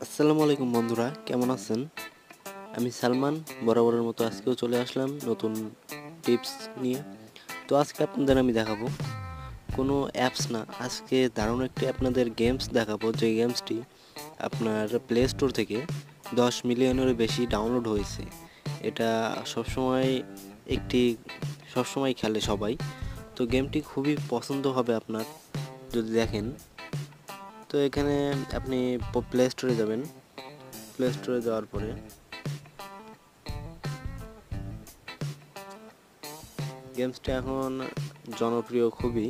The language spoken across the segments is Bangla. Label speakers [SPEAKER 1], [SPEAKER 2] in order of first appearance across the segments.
[SPEAKER 1] আসসালামু আলাইকুম বন্ধুরা, কেমন আছেন? আমি সালমান বরাবরের মতো আজকেও চলে আসলাম নতুন টিপস নিয়ে। তো আজকে আপনাদের আমি দেখাবো কোনো অ্যাপস না, আজকে দারুণ একটি আপনাদের গেমস দেখাবো, যে গেমসটি আপনার প্লে স্টোর থেকে 10 মিলিয়নেরও বেশি ডাউনলোড হয়েছে। এটা সবসময় একটি সবসময় খেলে সবাই। তো গেমটি খুবই পছন্দ হবে আপনার যদি দেখেন। তো এখানে আপনি প্লে স্টোরে যাবেন। প্লে স্টোরে যাওয়ার পরে গেমসটা এখন জনপ্রিয় খুবই।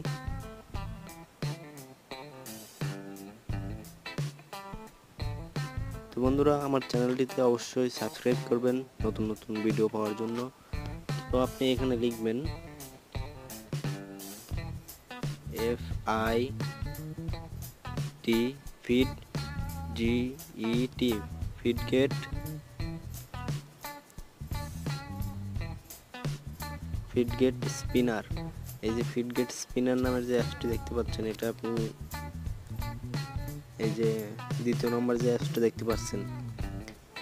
[SPEAKER 1] তো বন্ধুরা, আমার চ্যানেলটিতে অবশ্যই সাবস্ক্রাইব করবেন নতুন নতুন ভিডিও পাওয়ার জন্য। তো আপনি এখানে লিখবেন FIT ফিড GET ফিডগেট স্পিনার। এই যে ফিডগেট স্পিনার নামের যে অ্যাপসটি দেখতে পাচ্ছেন, এটা আপনি এই যে দ্বিতীয় নম্বর যে অ্যাপসটা দেখতে পাচ্ছেন,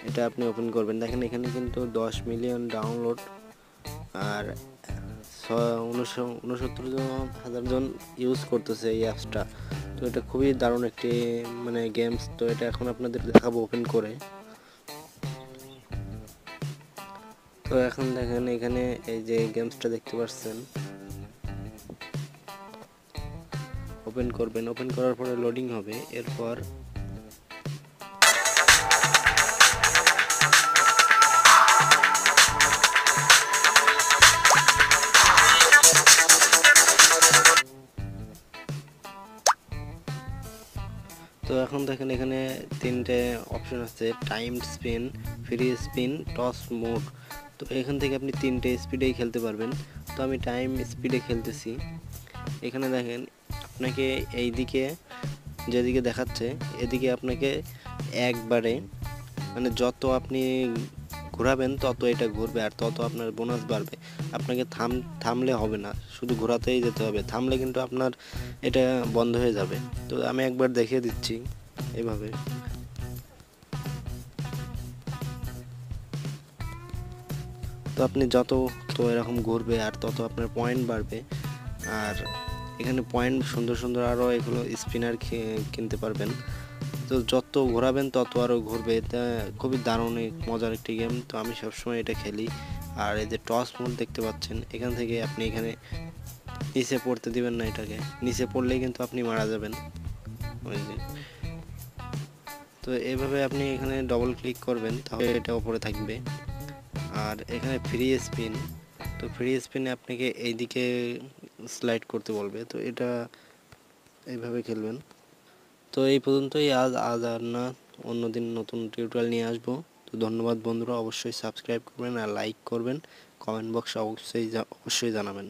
[SPEAKER 1] এটা আপনি ওপেন করবেন। দেখেন এখানে কিন্তু 10 মিলিয়ন ডাউনলোড আর 69,000 জন ইউজ করতেছে এই অ্যাপসটা। তো এটা খুবই দারুণ একটি গেমস। তো এটা এখন আপনাদের দেখাবো ওপেন করে। তো এখন দেখেন এখানে এই যে গেমসটা দেখতে পাচ্ছেন, ওপেন করবেন। ওপেন করার পরে লোডিং হবে। এরপর তো এখন দেখেন এখানে তিনটে অপশন আছে: time spin, free spin, toss mode. তো এখান থেকে আপনি তিনটে স্পিডেই খেলতে পারবেন। তো আমি টাইম স্পিডে খেলতেছি। এখানে দেখেন আপনাকে এইদিকে যেদিকে দেখাচ্ছে এদিকে আপনাকে একবারে যত আপনি ঘোরাবেন তত এটা ঘুরবে আর তত আপনার বোনাস বাড়বে। আপনাকে থামলে হবে না, শুধু ঘোরাতেই যেতে হবে। থামলে কিন্তু আপনার এটা বন্ধ হয়ে যাবে। তো আমি একবার দেখিয়ে দিচ্ছি এভাবে। তো আপনি যত তো এরকম ঘুরবে আর তত আপনার পয়েন্ট বাড়বে। আর এখানে পয়েন্ট সুন্দর সুন্দর আরও এগুলো স্পিনার কিনতে পারবেন। তো যত ঘোরাবেন তত আরও ঘুরবে। এটা খুবই দারুণ মজার একটি গেম। তো আমি সবসময় এটা খেলি। আর এই যে টস মোড দেখতে পাচ্ছেন, এখান থেকে আপনি এখানে নিচে পড়তে দিবেন না, এটাকে নিচে পড়লেই কিন্তু আপনি মারা যাবেন। ওই যে, তো এইভাবে আপনি এখানে ডবল ক্লিক করবেন, তাহলে এটা উপরে থাকবে। আর এখানে ফ্রি স্পিন, তো ফ্রি স্পিনে আপনাকে এইদিকে স্লাইড করতে বলবে। তো এটা এইভাবে খেলবেন। তো এই পর্যন্তই আজ আর না, অন্যদিন নতুন টিউটোরিয়াল নিয়ে আসবো। তো ধন্যবাদ বন্ধুরা, অবশ্যই সাবস্ক্রাইব করবেন আর লাইক করবেন, কমেন্ট বক্সে অবশ্যই জানাবেন।